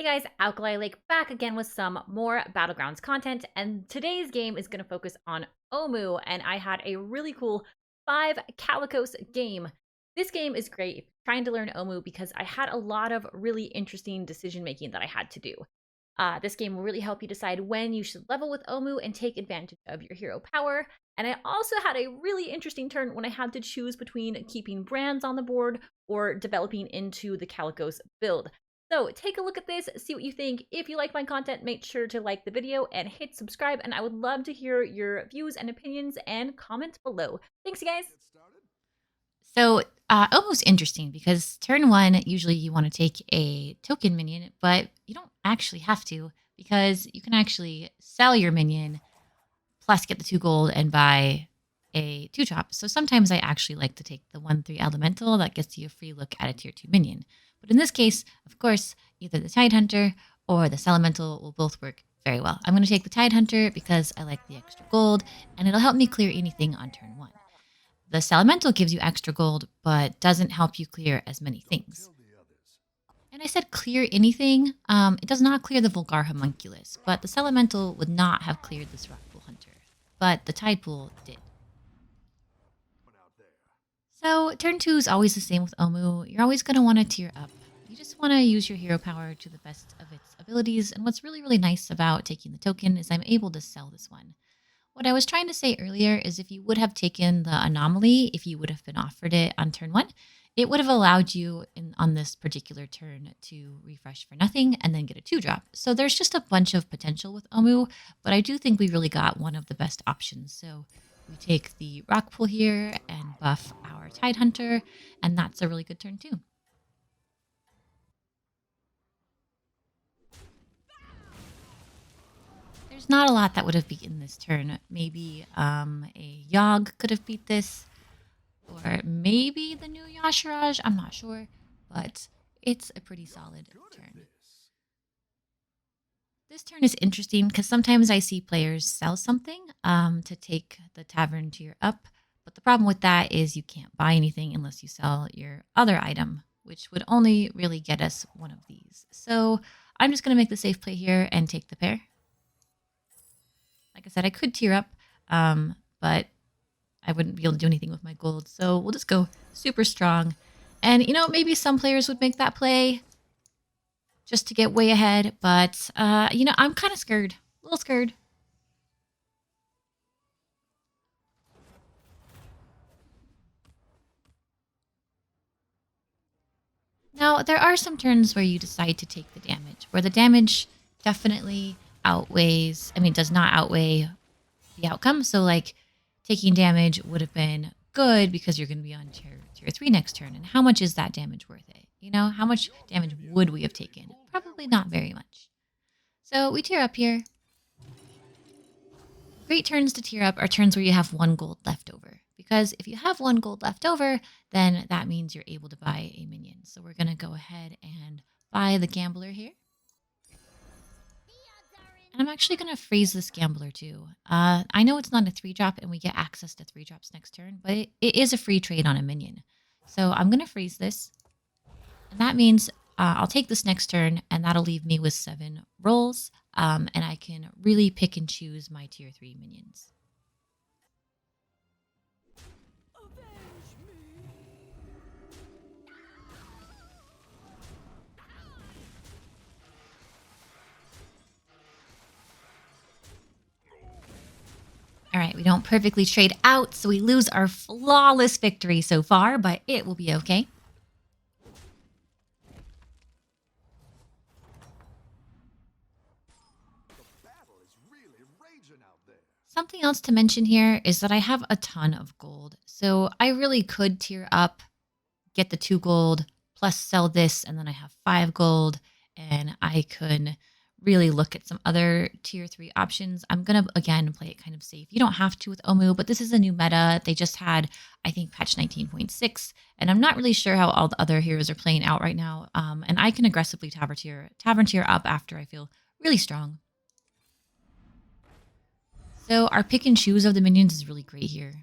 Hey guys, Alkali Lake back again with some more Battlegrounds content, and today's game is going to focus on OMU, and I had a really cool 5 Kalecgos game. This game is great if you're trying to learn OMU because I had a lot of really interesting decision making that I had to do. This game will really help you decide when you should level with OMU and take advantage of your hero power. And I also had a really interesting turn when I had to choose between keeping brands on the board or developing into the Kalecgos build. So take a look at this, see what you think. If you like my content, make sure to like the video and hit subscribe. And I would love to hear your views and opinions and comment below. Thanks, you guys. So almost interesting because turn one, usually you want to take a token minion, but you don't actually have to because you can actually sell your minion plus get the 2 gold and buy a 2-drop. So sometimes I actually like to take the 1/3 elemental that gets you a free look at a tier 2 minion. But in this case, of course, either the Tidehunter or the Elemental will both work very well. I'm going to take the Tidehunter because I like the extra gold and it'll help me clear anything on turn 1. The Elemental gives you extra gold, but doesn't help you clear as many things. And I said clear anything. It does not clear the Vulgar Homunculus, but the Elemental would not have cleared this Rockpool Hunter. But the Tide Pool did. So turn 2 is always the same with OMU. You're always going to want to tier up. You just want to use your hero power to the best of its abilities. And what's really, really nice about taking the token is I'm able to sell this one. What I was trying to say earlier is if you would have taken the anomaly, if you would have been offered it on turn 1, it would have allowed you on this particular turn to refresh for nothing and then get a 2-drop. So there's just a bunch of potential with OMU, but I do think we really got one of the best options. So we take the rock pool here and buff our Tidehunter, and that's a really good turn too. There's not a lot that would have beaten this turn. Maybe a Yogg could have beat this, or maybe the new Yashiraj. I'm not sure, but it's a pretty solid turn. This turn is interesting because sometimes I see players sell something to take the tavern tier up, but the problem with that is you can't buy anything unless you sell your other item, which would only really get us one of these. So I'm just going to make the safe play here and take the pair. Like I said, I could tier up, but I wouldn't be able to do anything with my gold. So we'll just go super strong. And, you know, maybe some players would make that play just to get way ahead. But, you know, I'm kind of scared. A little scared. Now, there are some turns where you decide to take the damage, where the damage definitely outweighs, does not outweigh the outcome. So, like, taking damage would have been good because you're going to be on tier 3 next turn. And how much is that damage worth it? You know, how much damage would we have taken? Probably not very much. So we tier up here. Great turns to tier up are turns where you have 1 gold left over. Because if you have 1 gold left over, then that means you're able to buy a minion. So we're going to go ahead and buy the Gambler here. And I'm actually going to freeze this Gambler too. I know it's not a 3-drop and we get access to 3-drops next turn, but it is a free trade on a minion. So I'm going to freeze this. And that means I'll take this next turn and that'll leave me with 7 rolls. And I can really pick and choose my tier 3 minions. All right, we don't perfectly trade out, so we lose our flawless victory so far, but it will be okay. Something else to mention here is that I have a ton of gold, so I really could tier up, get the 2 gold, plus sell this, and then I have 5 gold, and I could really look at some other tier 3 options. I'm going to, again, play it kind of safe. You don't have to with OMU, but this is a new meta. They just had, I think, patch 19.6, and I'm not really sure how all the other heroes are playing out right now, and I can aggressively tavern tier up after I feel really strong. So our pick and choose of the minions is really great here.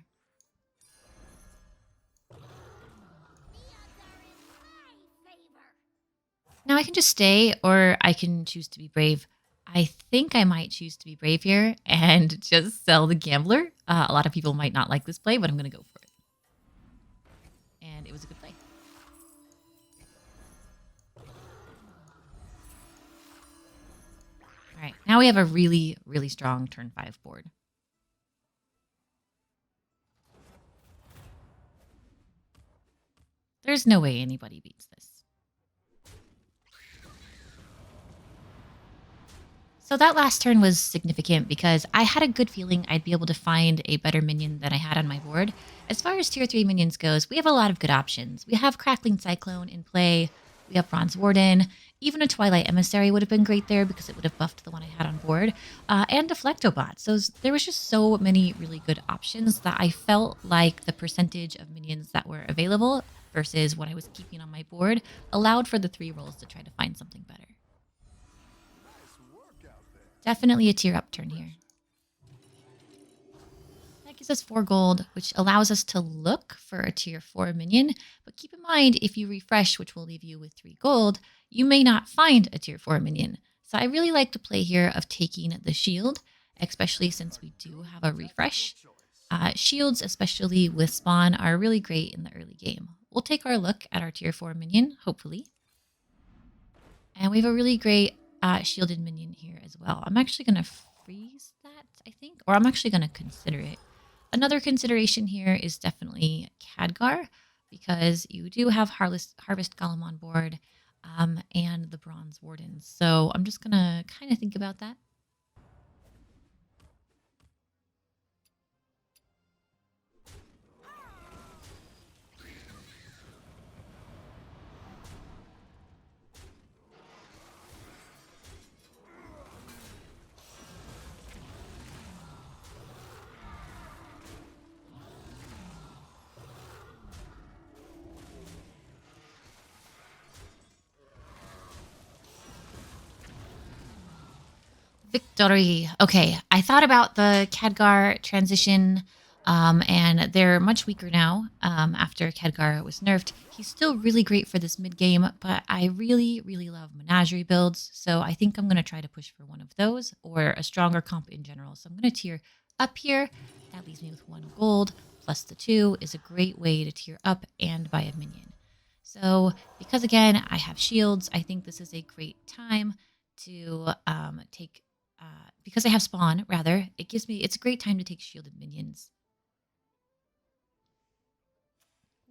Now I can just stay or I can choose to be brave. I think I might choose to be brave here and just sell the gambler. A lot of people might not like this play, but I'm going to go for it. And it was a good play. All right. Now we have a really, really strong turn 5 board. There's no way anybody beats this. So that last turn was significant because I had a good feeling I'd be able to find a better minion than I had on my board. As far as tier 3 minions goes, we have a lot of good options. We have Crackling Cyclone in play, we have Bronze Warden, even a Twilight Emissary would have been great there because it would have buffed the one I had on board, and a Deflectobot. So there was just so many really good options that I felt like the percentage of minions that were available versus what I was keeping on my board allowed for the 3 rolls to try to find something better. Definitely a tier up turn here. That gives us 4 gold, which allows us to look for a tier 4 minion. But keep in mind, if you refresh, which will leave you with 3 gold, you may not find a tier 4 minion. So I really like the play here of taking the shield, especially since we do have a refresh. Shields, especially with spawn, are really great in the early game. We'll take our look at our tier 4 minion, hopefully. And we have a really great shielded minion here as well. I'm actually going to freeze that, I think. Or I'm actually going to consider it. Another consideration here is definitely Khadgar, because you do have Harvest Golem on board and the Bronze Warden. So I'm just going to kind of think about that. Victory. Okay, I thought about the Khadgar transition, and they're much weaker now after Khadgar was nerfed. He's still really great for this mid game, but I really, really love Menagerie builds, so I think I'm going to try to push for one of those or a stronger comp in general. So I'm going to tier up here. That leaves me with 1 gold, plus the 2 is a great way to tier up and buy a minion. So because, again, I have shields, I think this is a great time to take because I have spawn, rather, it's a great time to take shielded minions.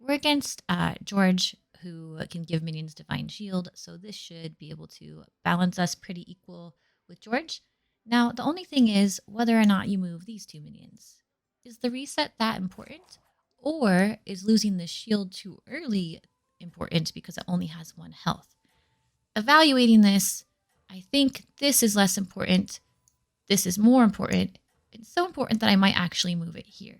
We're against George, who can give minions Divine Shield, so this should be able to balance us pretty equal with George. Now, the only thing is whether or not you move these 2 minions. Is the reset that important? Or is losing the shield too early important because it only has 1 health? Evaluating this, I think this is less important. This is more important. It's so important that I might actually move it here.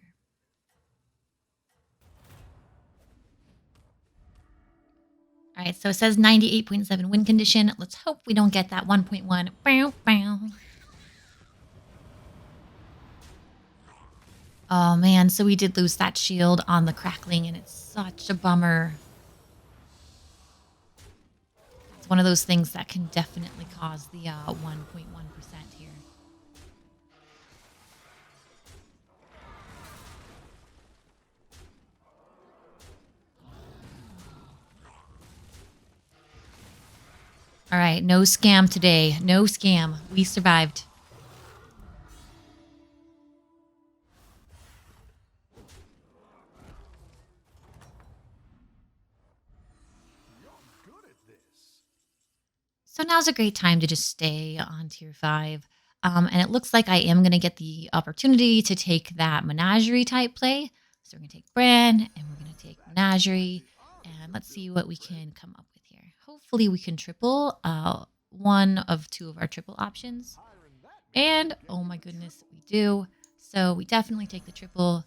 All right, so it says 98.7 win condition. Let's hope we don't get that 1.1. Bow, bow. Oh man, so we did lose that shield on the crackling, and it's such a bummer. It's one of those things that can definitely cause the 1.1% here. All right, no scam today. No scam. We survived. So now's a great time to just stay on tier 5. And it looks like I am going to get the opportunity to take that Menagerie type play. So we're going to take Bran and we're going to take Menagerie. And let's see what we can come up with here. Hopefully we can triple 1 of 2 of our triple options. And oh my goodness, we do. So we definitely take the triple.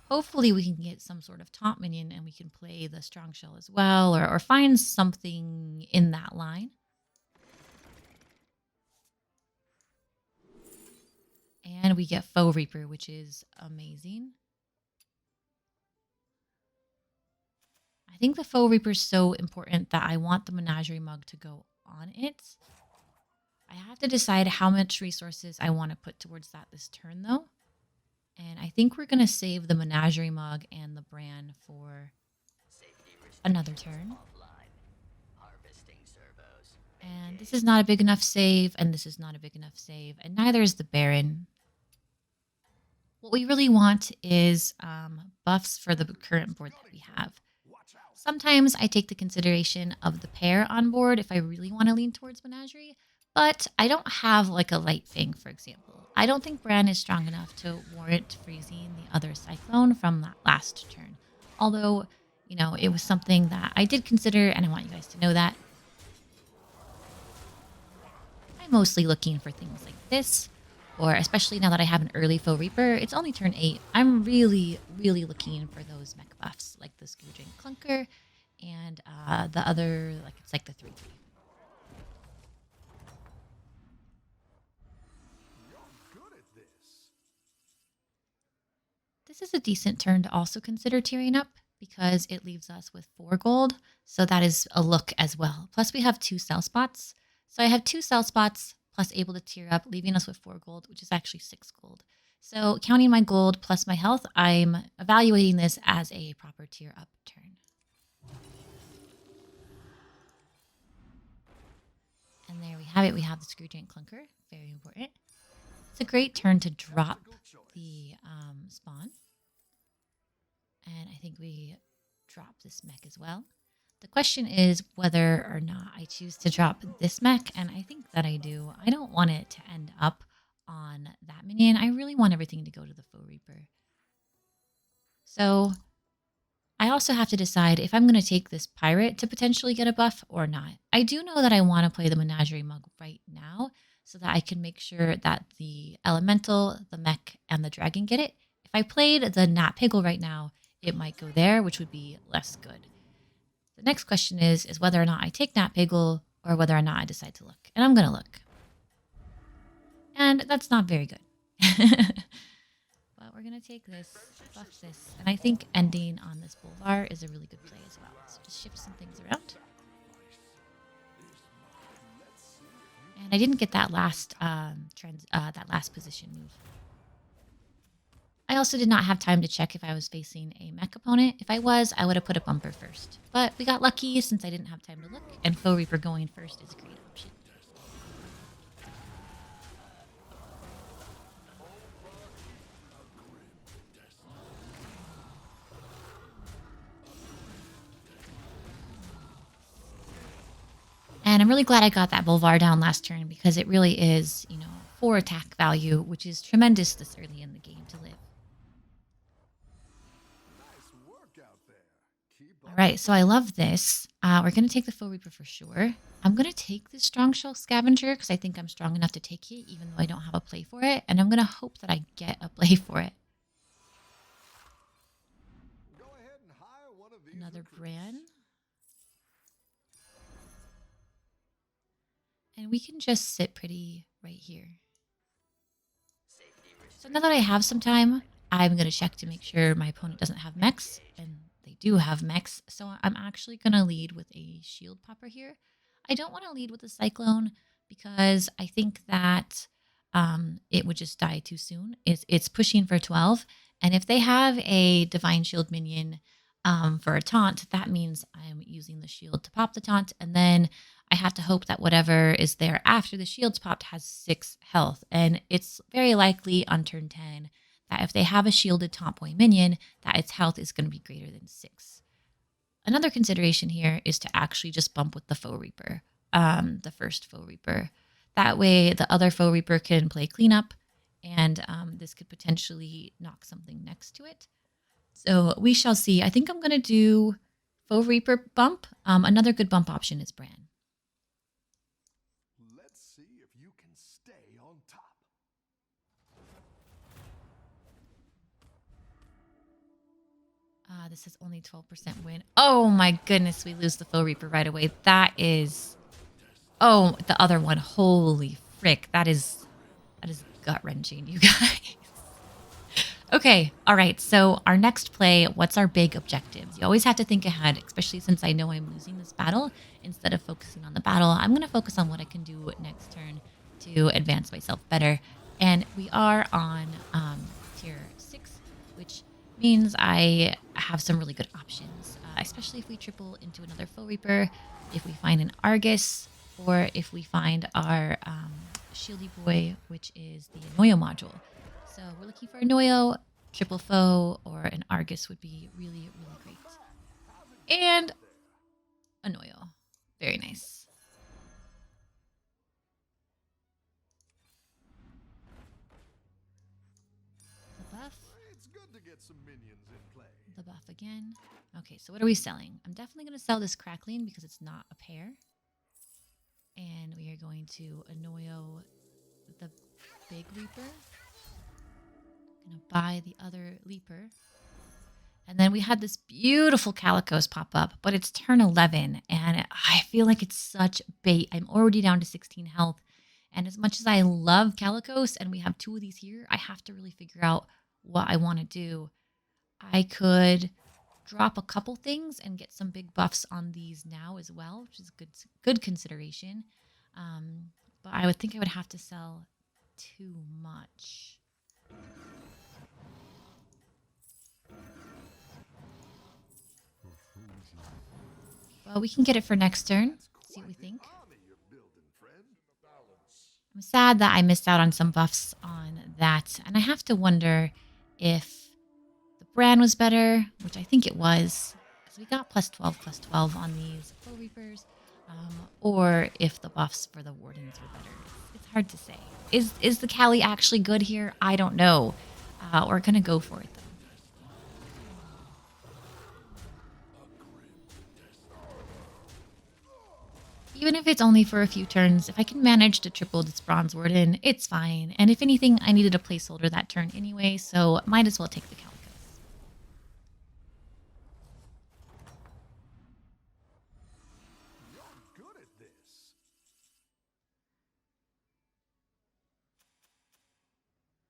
Hopefully we can get some sort of taunt minion and we can play the strong shell as well, or find something in that line. And we get Foe Reaper, which is amazing. I think the Foe Reaper is so important that I want the Menagerie mug to go on it. I have to decide how much resources I want to put towards that this turn, though. And I think we're going to save the Menagerie Mug and the Bran for another turn. And this is not a big enough save, and this is not a big enough save, and neither is the Baron. What we really want is buffs for the current board that we have. Sometimes I take the consideration of the pair on board if I really want to lean towards Menagerie, but I don't have like a Light Fang, for example. I don't think Bran is strong enough to warrant freezing the other Cyclone from that last turn. Although, you know, it was something that I did consider, and I want you guys to know that. I'm mostly looking for things like this, or especially now that I have an early Faux Reaper, it's only turn 8. I'm really, really looking for those mech buffs, like the Scourging Clunker and the other, like it's like the 3/3. This is a decent turn to also consider tearing up because it leaves us with 4 gold. So that is a look as well. Plus we have 2 sell spots. So I have 2 sell spots plus able to tier up, leaving us with 4 gold, which is actually 6 gold. So counting my gold plus my health, I'm evaluating this as a proper tier up turn. And there we have it. We have the Screwgiant Clunker. Very important. It's a great turn to drop the spawn. And I think we drop this mech as well. The question is whether or not I choose to drop this mech, and I think that I do. I don't want it to end up on that minion. I really want everything to go to the Faux Reaper. So I also have to decide if I'm going to take this pirate to potentially get a buff or not. I do know that I want to play the Menagerie Mug right now so that I can make sure that the elemental, the mech, and the dragon get it. If I played the Nat Piggle right now, it might go there, which would be less good. The next question is whether or not I take Nat Piggle or whether or not I decide to look. And I'm going to look. And that's not very good. But we're going to take this, buff this, and I think ending on this Boulevard is a really good play as well. So just shift some things around. And I didn't get that last position move. I also did not have time to check if I was facing a mech opponent. If I was, I would have put a bumper first. But we got lucky since I didn't have time to look, and Faux Reaper going first is a great option. And I'm really glad I got that Boulevard down last turn because it really is, 4 attack value, which is tremendous this early in the game to live. All right, so I love this. We're going to take the Faux Reaper for sure. I'm going to take the Strong Shell Scavenger because I think I'm strong enough to take it, even though I don't have a play for it. And I'm going to hope that I get a play for it. Another Bran. And we can just sit pretty right here. So now that I have some time, I'm going to check to make sure my opponent doesn't have mechs. And they do have mechs. So I'm actually going to lead with a shield popper here. I don't want to lead with a Cyclone because I think that it would just die too soon. It's pushing for 12. And if they have a Divine Shield minion for a taunt, that means I'm using the shield to pop the taunt. And then I have to hope that whatever is there after the shield's popped has 6 health. And it's very likely on turn 10 that if they have a shielded taunt boy minion, that its health is going to be greater than 6. Another consideration here is to actually just bump with the Faux Reaper, the first Faux Reaper. That way the other Faux Reaper can play cleanup, and this could potentially knock something next to it. So we shall see. I think I'm going to do Faux Reaper bump. Another good bump option is Bran. Let's see if you can stay on top. This is only 12% win. Oh my goodness, we lose the Faux Reaper right away. That is... Oh, the other one. Holy frick. That is gut-wrenching, you guys. Okay, all right. So our next play, what's our big objectives? You always have to think ahead, especially since I know I'm losing this battle. Instead of focusing on the battle, I'm going to focus on what I can do next turn to advance myself better. And we are on tier 6, which means I have some really good options, especially if we triple into another Foe Reaper, if we find an Argus, or if we find our Shieldy Boy, which is the Anoyo module. So we're looking for a Noyo, triple foe, or an Argus would be really, really great. And a Noyo. Very nice. The buff. It's good to get some minions in play. The buff again. Okay, so what are we selling? I'm definitely going to sell this Crackling because it's not a pair. And we are going to Anoyo the big Reaper. Gonna buy the other Leaper. And then we had this beautiful Kalecgos pop up, but it's turn 11, and I feel like it's such bait. I'm already down to 16 health, and as much as I love Kalecgos, and we have 2 of these here, I have to really figure out what I want to do. I could drop a couple things and get some big buffs on these now as well, which is good consideration. But I would think I would have to sell too much. Well, we can get it for next turn. See what we think. I'm sad that I missed out on some buffs on that. And I have to wonder if the brand was better, which I think it was, because we got +12/+12 on these Foe Reapers, or if the buffs for the Wardens were better. It's hard to say. Is the Kali actually good here? I don't know. We're going to go for it, though. Even if it's only for a few turns, if I can manage to triple this Bronze Warden, it's fine. And if anything, I needed a placeholder that turn anyway, so might as well take the Kalecgos. You're good at this.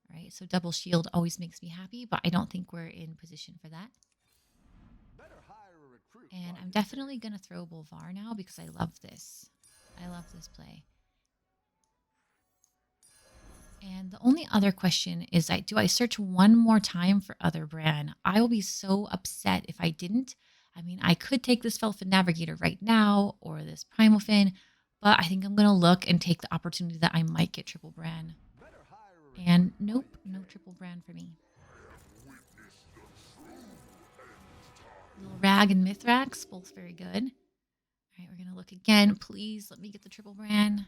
All right, so double shield always makes me happy, but I don't think we're in position for that. Better hire a recruit. And I'm definitely going to throw Bolvar now because I love this. I love this play. And the only other question is, do I search one more time for other brand? I will be so upset if I didn't. I mean, I could take this Felfin Navigator right now or this Primal Fin, but I think I'm going to look and take the opportunity that I might get triple brand. And nope, no triple brand for me. Little Rag and Mithrax, both very good. All right, we're going to look again. Please let me get the triple brand.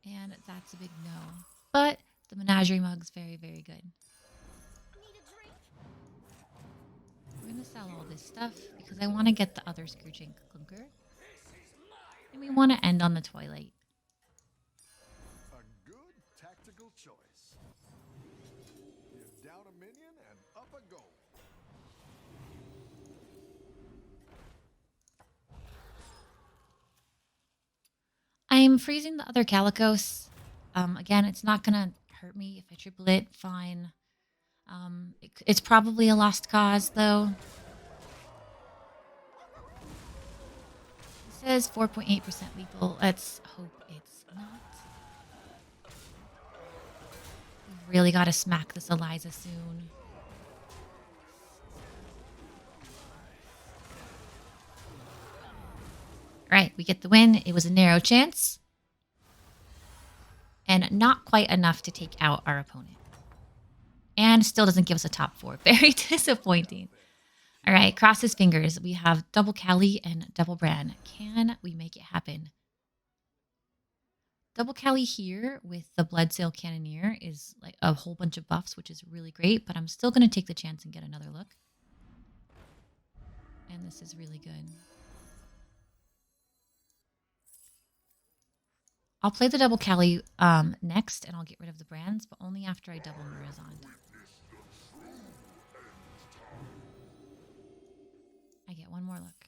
And that's a big no. But the Menagerie Mug's very, very good. We're going to sell all this stuff because I want to get the other Scrooging Clunker. And we want to end on the Twilight. A good tactical choice. You're down a minion and up a goal. I'm freezing the other Kalecgos. Again, it's not going to hurt me if I triple it. Fine. It's probably a lost cause, though. It says 4.8% lethal. Let's hope it's not. We've really got to smack this Eliza soon. All right, we get the win. It was a narrow chance. And not quite enough to take out our opponent. And still doesn't give us a top 4. Very disappointing. All right, cross his fingers. We have double Kali and double Bran. Can we make it happen? Double Kali here with the Bloodsail Cannoneer is like a whole bunch of buffs, which is really great. But I'm still going to take the chance and get another look. And this is really good. I'll play the double Kali next, and I'll get rid of the brands, but only after I double Murazond. I get one more look.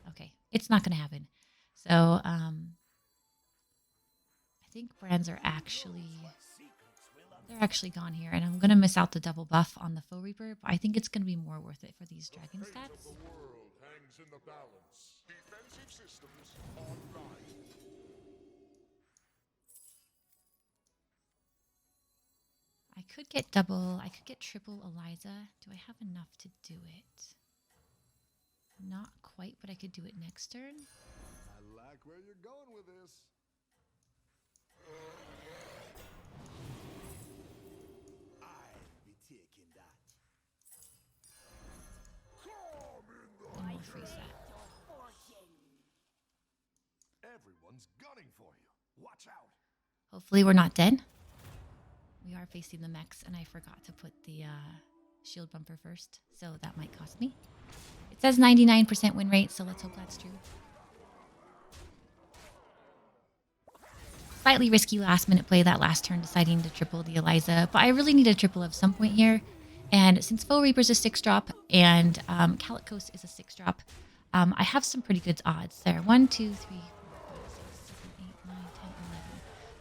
Okay, it's not going to happen. So, I think brands are actually They're actually gone here, and I'm going to miss out the double buff on the Foe Reaper, but I think it's going to be more worth it for these dragon stats. The world hangs in the balance. Defensive systems online. I could get double, I could get triple Eliza. Do I have enough to do it? Not quite, but I could do it next turn. I like where you're going with this. I'll be taking that. And we'll freeze that. Everyone's gunning for you. Watch out. Hopefully we're not dead. We are facing the mechs, and I forgot to put the shield bumper first, so that might cost me. It says 99% win rate, so let's hope that's true. Slightly risky last minute play that last turn, deciding to triple the Eliza, but I really need a triple at some point here. And since Foe Reaper's a 6-drop and Kalecgos is a 6-drop, I have some pretty good odds there. 1, 2, 3, 4, 5, 6, 7, 8, 9, 10, 11.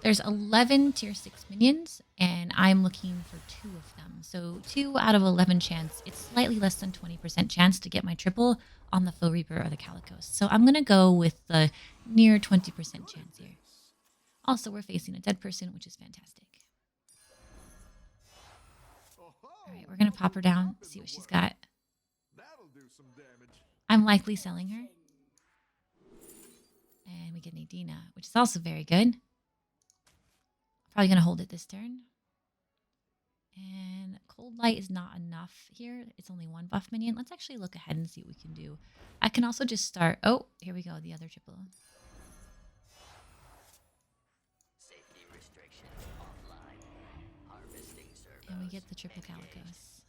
There's 11 tier 6 minions, and I'm looking for 2 of them. So 2 out of 11 chance. It's slightly less than 20% chance to get my triple on the Foe Reaper or the Kalecgos. So I'm going to go with the near 20% chance here. Also, we're facing a dead person, which is fantastic. All right, we're going to pop her down, see what she's got. That'll do some damage. I'm likely selling her. And we get Nadina, which is also very good. Probably going to hold it this turn. And Cold Light is not enough here. It's only 1 buff minion. Let's actually look ahead and see what we can do. I can also just start... Oh, here we go, the other triple. Safety restrictions offline. Harvesting servos. And we get the triple Kalecgos.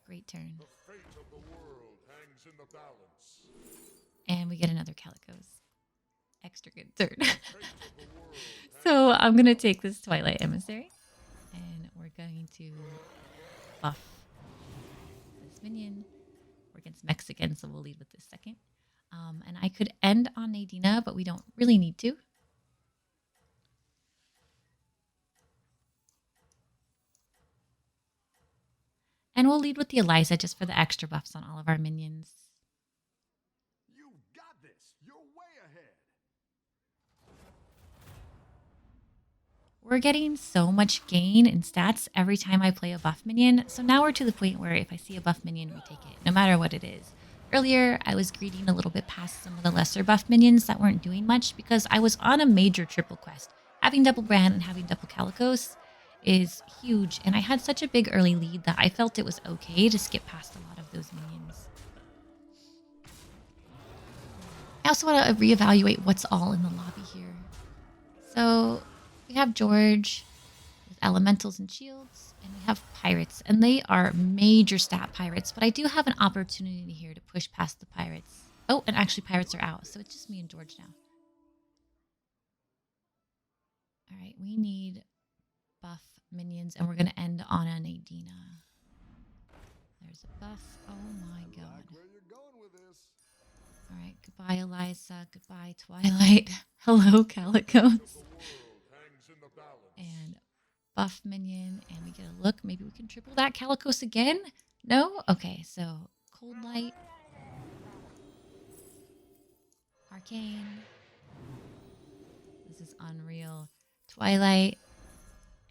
Great turn. The fate of the world hangs in the balance. And we get another Kalecgos. Extra good turn. The fate of the world So I'm going to take this Twilight Emissary. And we're going to buff this minion. We're against mechs again, so we'll lead with this second. And I could end on Nadina, but we don't really need to. And we'll lead with the Eliza just for the extra buffs on all of our minions. You've got this. You're way ahead. We're getting so much gain in stats every time I play a buff minion. So now we're to the point where if I see a buff minion, we take it, no matter what it is. Earlier, I was greeding a little bit past some of the lesser buff minions that weren't doing much because I was on a major triple quest. Having double Brand and having double Kalecgos is huge, and I had such a big early lead that I felt it was okay to skip past a lot of those minions. I also want to reevaluate what's all in the lobby here. So we have George with elementals and shields, and we have pirates, and they are major stat pirates, but I do have an opportunity here to push past the pirates. Oh, and actually pirates are out, so it's just me and George now. All right, we need buff minions, and we're going to end on a Nadina. There's a buff. Oh my god. Like where you're going with this. All right, goodbye Eliza, goodbye Twilight. Hello Kalecgos. The world hangs in the balance. And buff minion, and we get a look. Maybe we can triple that Kalecgos again? No? Okay, so Cold Light. Arcane. This is unreal. Twilight.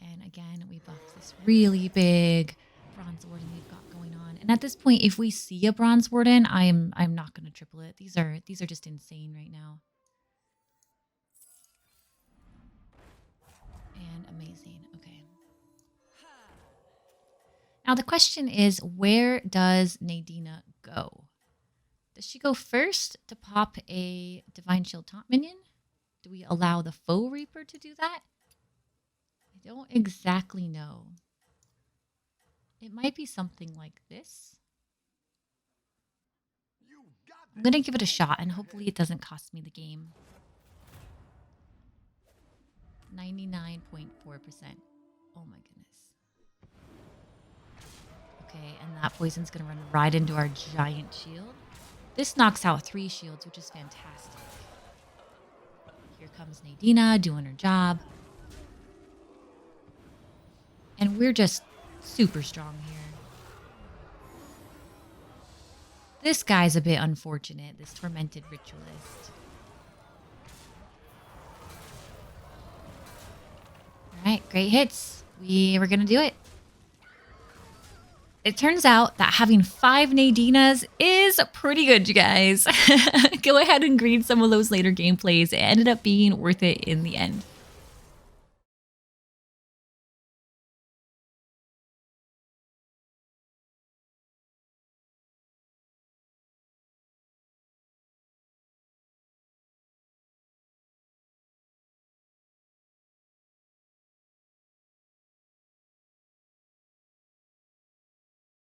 And again, we buff this really big Bronze Warden we've got going on. And at this point, if we see a Bronze Warden, I'm not going to triple it. These are just insane right now. And amazing. Okay. Now the question is, where does Nadina go? Does she go first to pop a Divine Shield Taunt minion? Do we allow the Foe Reaper to do that? I don't exactly know. It might be something like this. You've got I'm going to give it a shot, and hopefully it doesn't cost me the game. 99.4%. Oh my goodness. Okay, and that poison's going to run right into our giant shield. This knocks out 3 shields, which is fantastic. Here comes Nadina doing her job. And we're just super strong here. This guy's a bit unfortunate, this Tormented Ritualist. Alright, great hits. We were going to do it. It turns out that having 5 Nadinas is pretty good, you guys. Go ahead and read some of those later gameplays. It ended up being worth it in the end.